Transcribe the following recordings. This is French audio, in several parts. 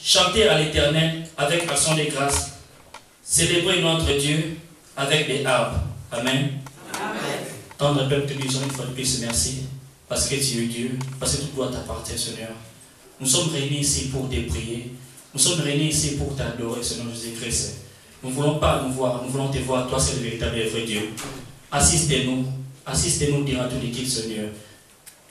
chanter à l'Éternel avec action de grâce, célébrer notre Dieu avec des harpes. Amen. Tendre peuple, te disons une fois de plus merci, parce que tu es Dieu, parce que tout doit t'appartenir, Seigneur. Nous sommes réunis ici pour te prier, nous sommes réunis ici pour t'adorer, Seigneur Jésus-Christ. Nous ne voulons pas nous voir, nous voulons te voir, toi c'est le véritable et vrai Dieu. Assistez-nous durant toute l'équipe, Seigneur.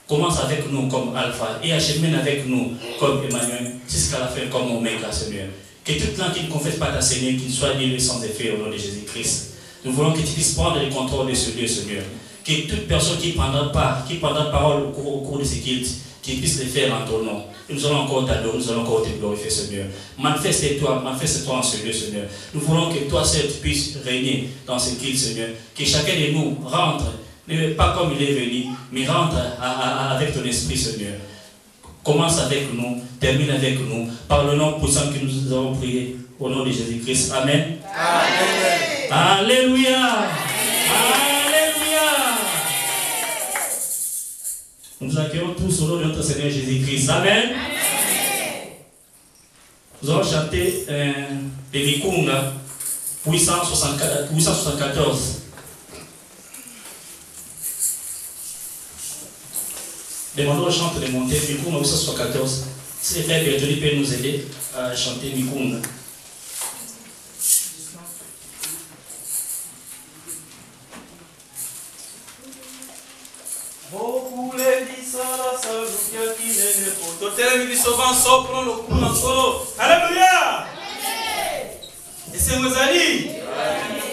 Commence avec nous comme Alpha et achemine avec nous comme Emmanuel, jusqu'à la fin comme Omega, Seigneur. Que toute langue qui ne confesse pas ta Seigneur, qu'il soit annulé sans effet au nom de Jésus-Christ. Nous voulons que tu puisses prendre le contrôle de ce lieu, Seigneur. Que toute personne qui prendra parole au cours de ce culte, qu'il puisse le faire en ton nom. Et nous allons encore t'adorer, nous allons encore te glorifier, Seigneur. Manifeste-toi en ce lieu, Seigneur. Nous voulons que toi seul puisses régner dans ce culte, Seigneur. Que chacun de nous rentre, pas comme il est venu, mais rentre avec ton esprit, Seigneur. Commence avec nous, termine avec nous, par le nom puissant que nous avons prié, au nom de Jésus-Christ. Amen. Amen. Alléluia. Alléluia. Nous accueillons tous au nom de notre Seigneur Jésus-Christ. Amen. Nous allons chanter les Mikunga 874. Demandons au chanteur de monter Mikunga 874. Si les frères Bertoli peuvent nous aider à chanter Mikunga. Alléluia. Et c'est Mozali. Et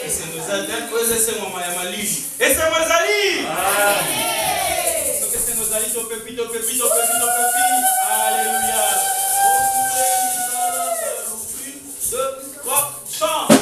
c'est Mozali. Et c'est Mozali. Et c'est Mozali. C'est Mozali. Topepi. Alléluia. 1, 2, 3, chante.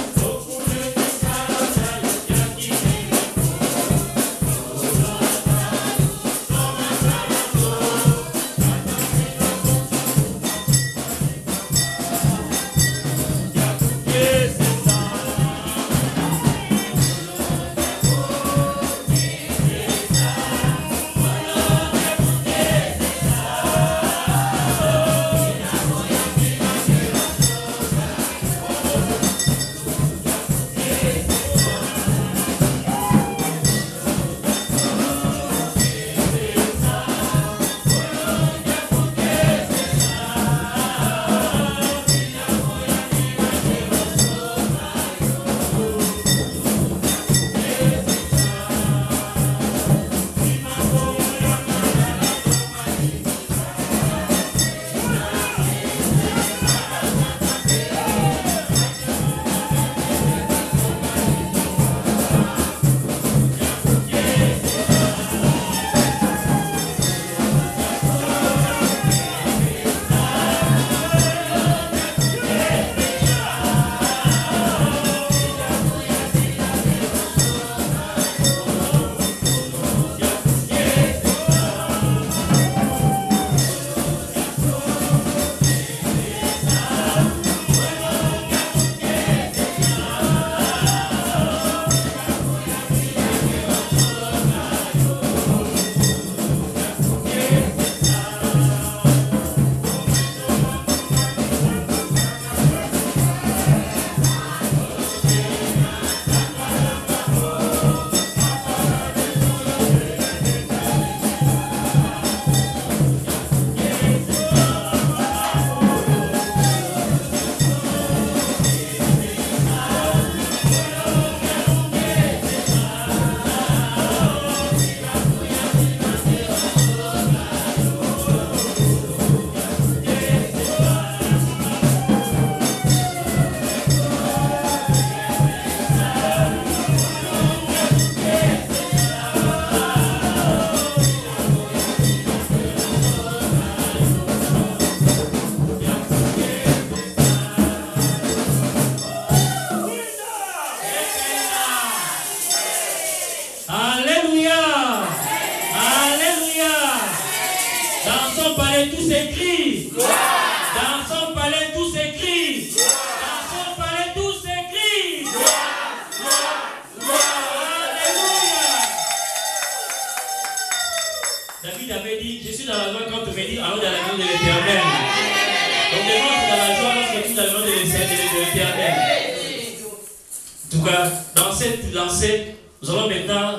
tout cas, dans cette lancée, nous allons maintenant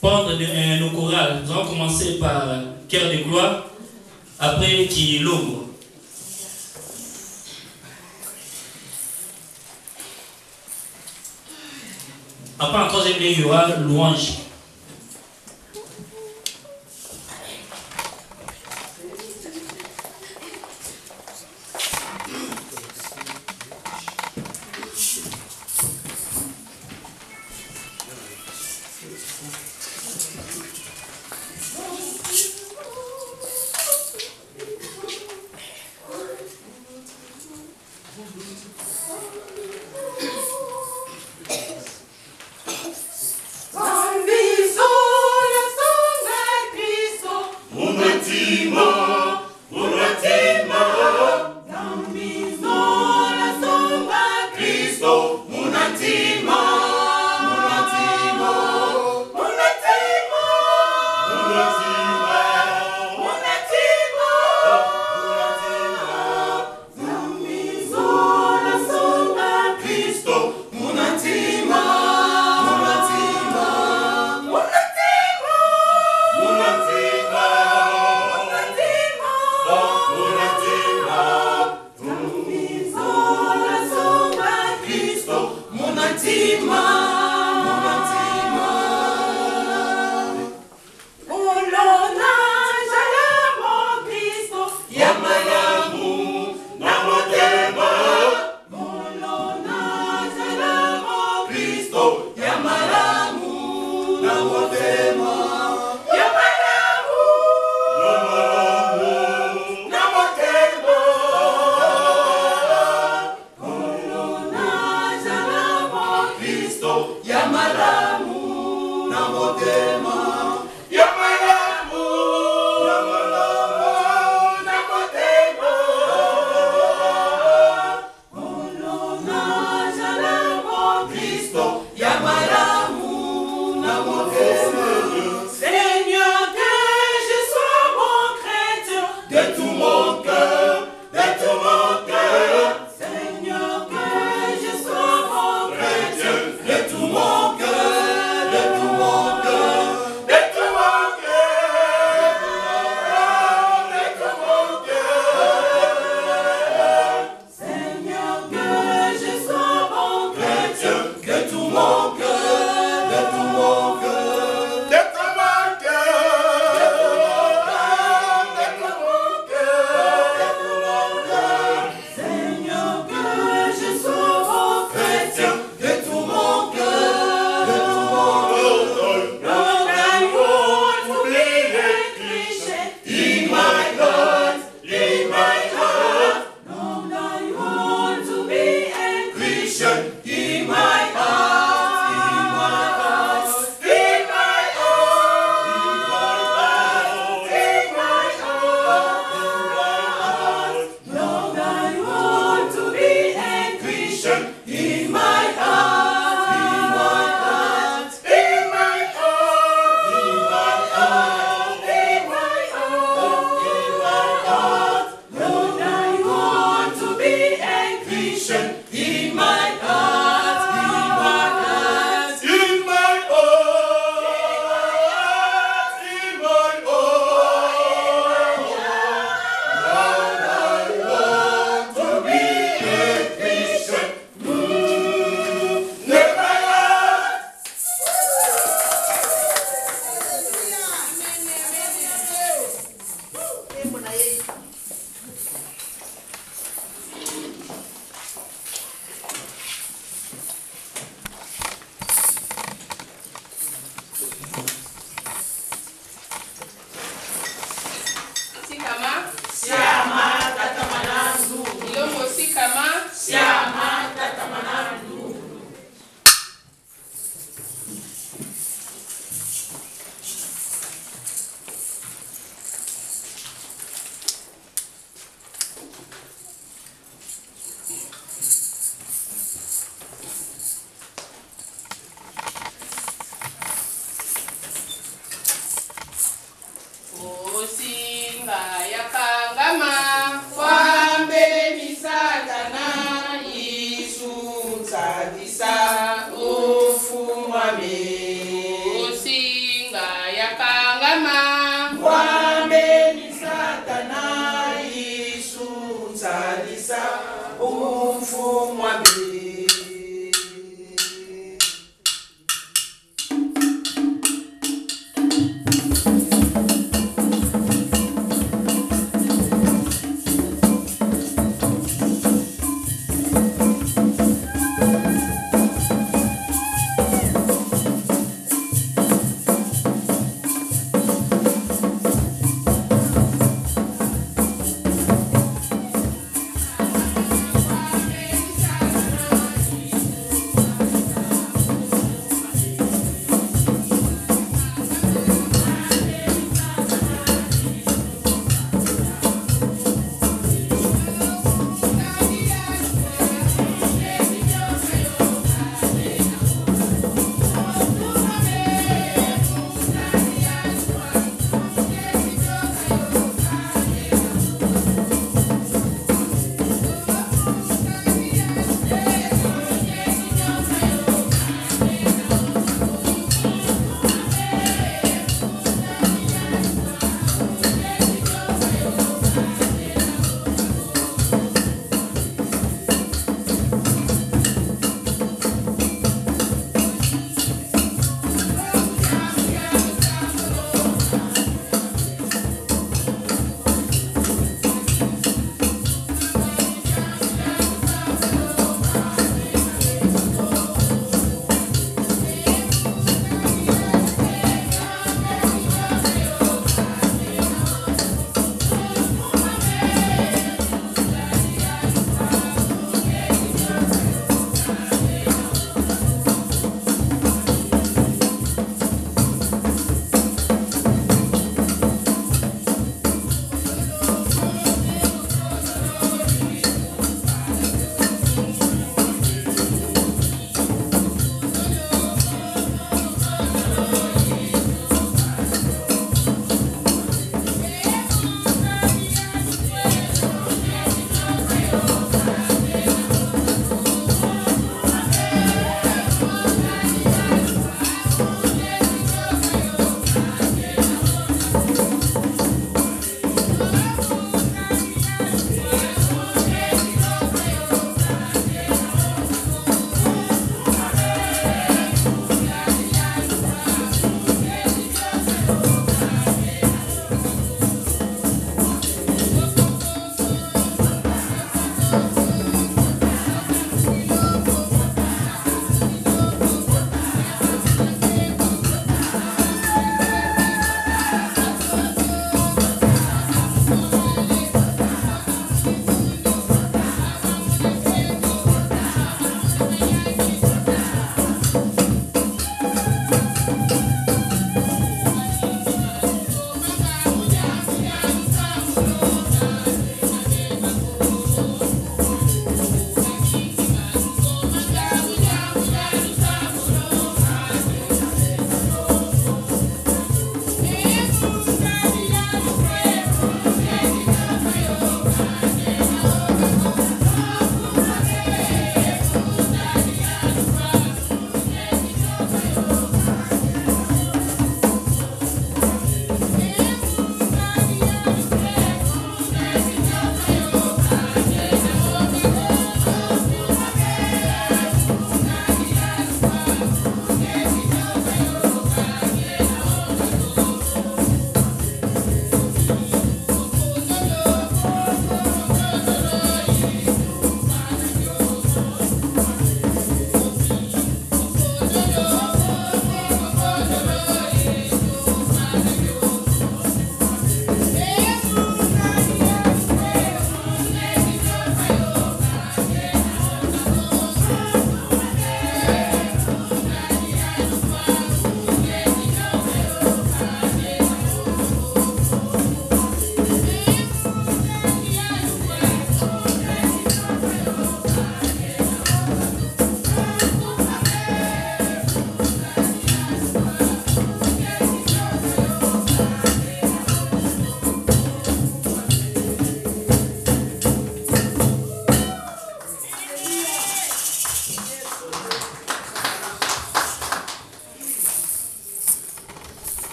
prendre nos chorales. Nous allons commencer par Cœur de gloire, après qui l'ombre. Après, en troisième lieu, il y aura louange. Bambi salisa umfumwa bi.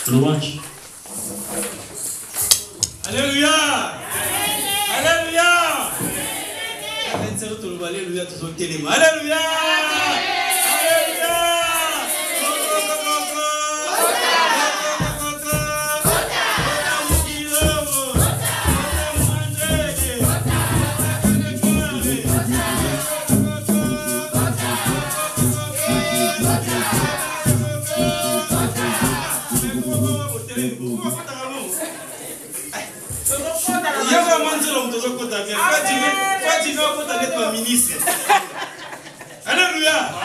Louange. Alléluia. Alléluia. Alléluia. Alléluia. Alléluia.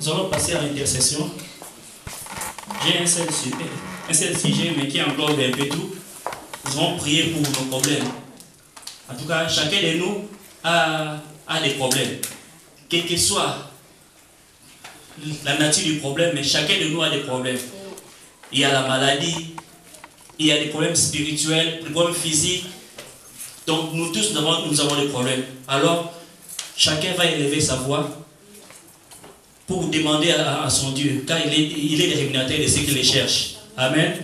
Nous allons passer à l'intercession. J'ai un seul sujet, mais qui englobe un peu tout. Nous allons prier pour nos problèmes. En tout cas, chacun de nous a des problèmes. Quelle que soit la nature du problème, mais chacun de nous a des problèmes. Il y a la maladie, il y a des problèmes spirituels, des problèmes physiques. Donc nous tous, nous avons des problèmes. Alors, chacun va élever sa voix pour demander à son Dieu, car il est le rémunérateur de ceux qui les cherchent. Amen.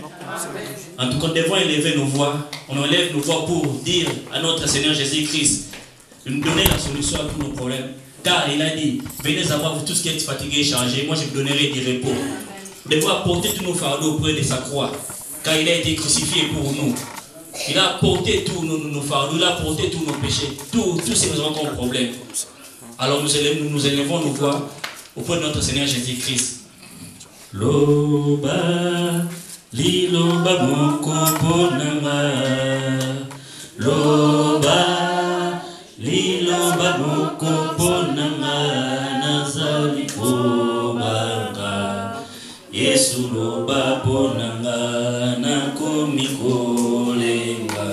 En tout cas, nous devons élever nos voix. On élève nos voix pour dire à notre Seigneur Jésus-Christ de nous donner la solution à tous nos problèmes. Car il a dit, venez à moi vous tous qui êtes fatigués et chargés, moi je vous donnerai du repos. Nous devons apporter tous nos fardeaux auprès de sa croix, car il a été crucifié pour nous. Il a apporté tous nos fardeaux, il a apporté tous nos péchés, tous ces nous avons comme problème. Alors nous élevons nos voix auprès de notre Seigneur Jésus-Christ. Loba, liloba moko ponanga. Loba, liloba moko ponanga. Nazali kobanga. Yesu loba ponanga. Nakomi kolenga.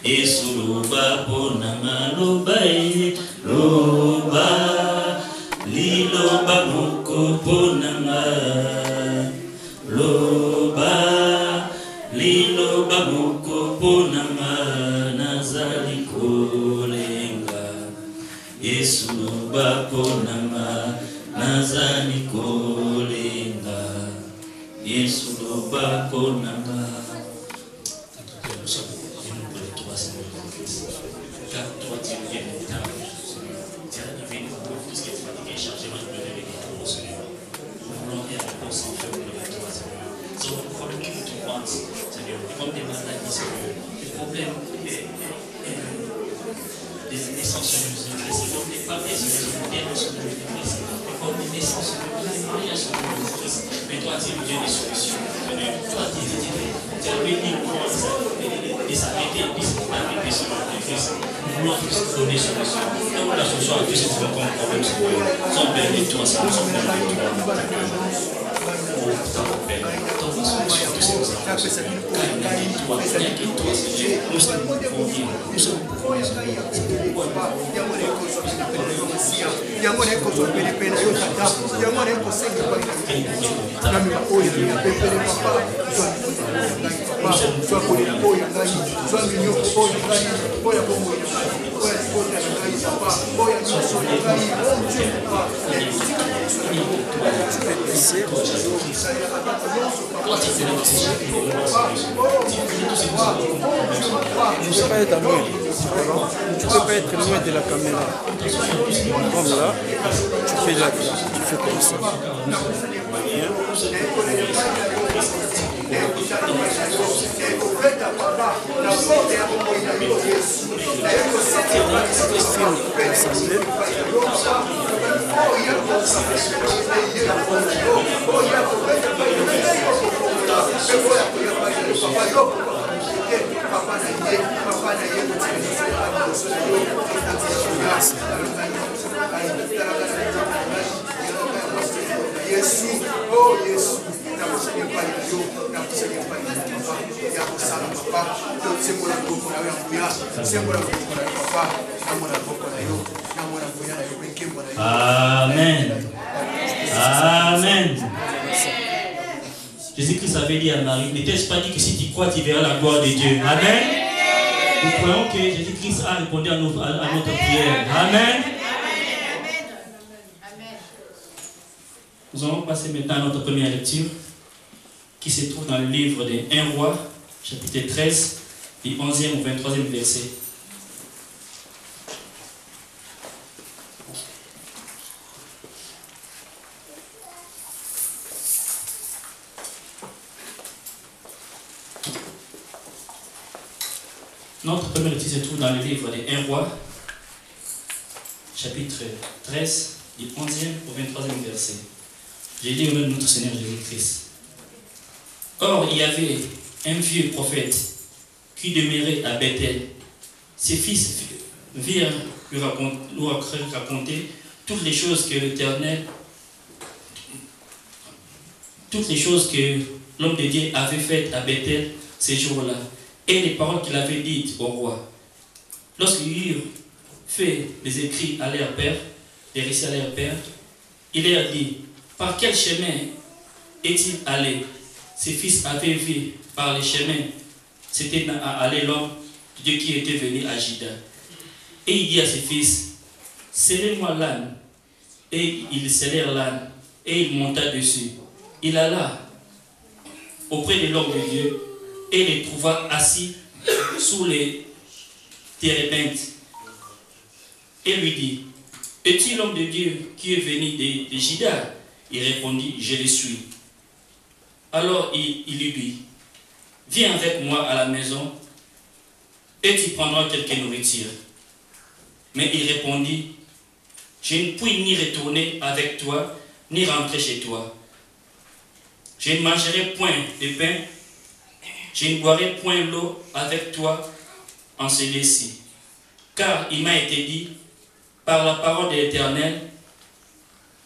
Yesu loba ponanga. Loba loba. Liloba moko ponanga. Loba, liloba moko ponanga. Nazali kolenga. Yesu loba ponanga. Nazali kolenga. Yesu loba ponanga. Comme des maladies, des problèmes, des naissances, des papiers, des naissances, mais toi, tu es le Dieu des solutions. Toi, tu es le Dieu des s'arrêter, des solutions. Nous voulons tous donner solution. Nous la solution à tous ces problèmes. Son Père de toi, c'est son Père de toi. Tu ne peux pas être à loin. Tu ne peux pas être loin de la caméra. Comme là, tu fais là, tu fais comme ça. Amen. Amen. Jésus-Christ avait dit à Marie, n'était-ce pas dit que si tu crois, tu verras la gloire de Dieu. Amen. Nous croyons que Jésus-Christ a répondu à notre prière. Amen. Nous allons passer maintenant à notre première lecture qui se trouve dans le livre des 1 Roi, chapitre 13, du 11e au 23e verset. Notre première lecture se trouve dans le livre des 1 Roi, chapitre 13, du 11e au 23e verset. J'ai dit au nom de notre Seigneur Jésus-Christ. Or, il y avait un vieux prophète qui demeurait à Bethel. Ses fils virent lui raconter toutes les choses que l'Éternel toutes les choses que l'homme de Dieu avait faites à Bethel ces jours-là, et les paroles qu'il avait dites au roi. Lorsqu'ils eurent fait les écrits à leur père, les récits à leur père, il leur dit, par quel chemin est-il allé? Ses fils avaient vu par les chemins, c'était à aller l'homme de Dieu qui était venu à Juda. Et il dit à ses fils, scellez-moi l'âne. Et ils scellèrent l'âne, et il monta dessus. Il alla auprès de l'homme de Dieu, et les trouva assis sous les térébintes. Et lui dit, es-tu l'homme de Dieu qui est venu de Juda? Il répondit, je le suis. Alors il lui dit, viens avec moi à la maison, et tu prendras quelque nourriture. Mais il répondit, je ne puis ni retourner avec toi, ni rentrer chez toi. Je ne mangerai point de pain, je ne boirai point l'eau avec toi en ce lieu-ci. Car il m'a été dit, par la parole de l'Éternel,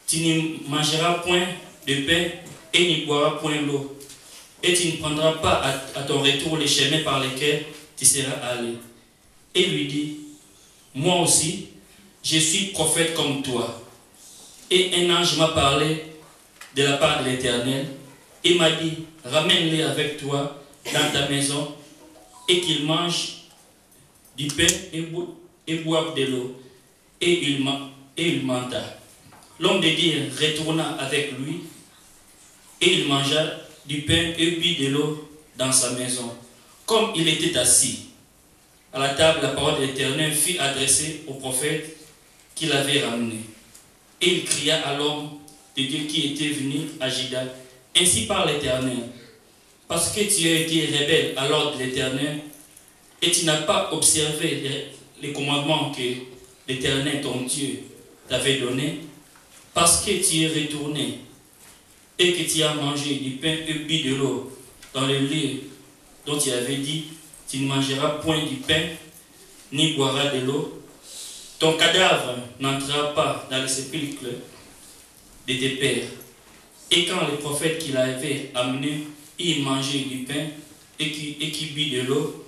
tu ne mangeras point de pain et ne boiras point l'eau. Et tu ne prendras pas à ton retour les chemins par lesquels tu seras allé. Et lui dit, moi aussi, je suis prophète comme toi. Et un ange m'a parlé de la part de l'Éternel et m'a dit, ramène-les avec toi dans ta maison et qu'ils mangent du pain et boivent de l'eau. Et il menta. L'homme de Dieu retourna avec lui et il mangea du pain et but de l'eau dans sa maison. Comme il était assis à la table, la parole de l'Éternel fut adressée au prophète qui l'avait ramené. Et il cria à l'homme de Dieu qui était venu à Juda, ainsi par l'Éternel, parce que tu as été rebelle à l'ordre de l'Éternel et tu n'as pas observé les commandements que l'Éternel, ton Dieu, t'avait donné, parce que tu es retourné et que tu as mangé du pain et bu de l'eau dans le lieu dont tu avais dit, tu ne mangeras point du pain, ni boiras de l'eau, ton cadavre n'entrera pas dans le sépulcre de tes pères. Et quand les prophètes qui l'avaient amené, ils mangeaient du pain et qui but de l'eau,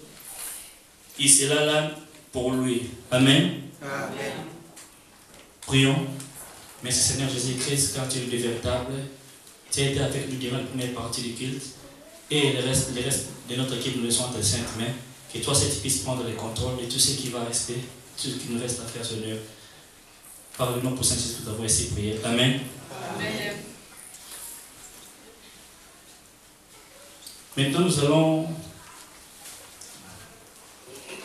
il scella l'âne pour lui. Amen. Amen. Prions. Merci Seigneur Jésus-Christ, car tu es le Dieu véritable. Tu as été avec nous durant la première partie du culte. Et le reste de notre équipe, nous laissons entre tes saintes mains. Que toi, tu puisses prendre le contrôle de tout ce qui va rester, tout ce qui nous reste à faire, Seigneur. Par le nom pour Saint-Jésus, nous avons ainsi prié. Amen. Amen. Maintenant, nous allons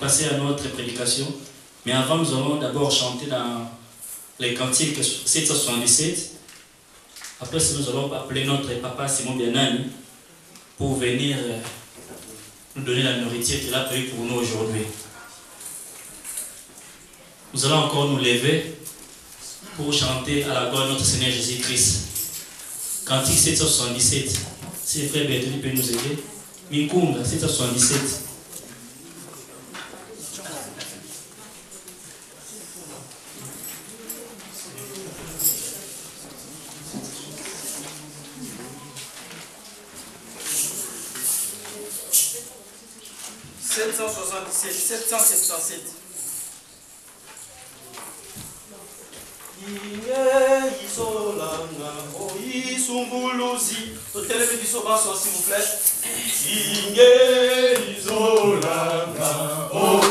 passer à notre prédication. Mais avant, nous allons d'abord chanter dans les cantiques 777. Après, nous allons appeler notre papa Simon Bianani pour venir nous donner la nourriture qu'il a prévue pour nous aujourd'hui. Nous allons encore nous lever pour chanter à la gloire de notre Seigneur Jésus-Christ. Cantique 777. Si le frère Bertoli peut nous aider. Minkunda 777. S'il vous plaît. Inge izolanga, oh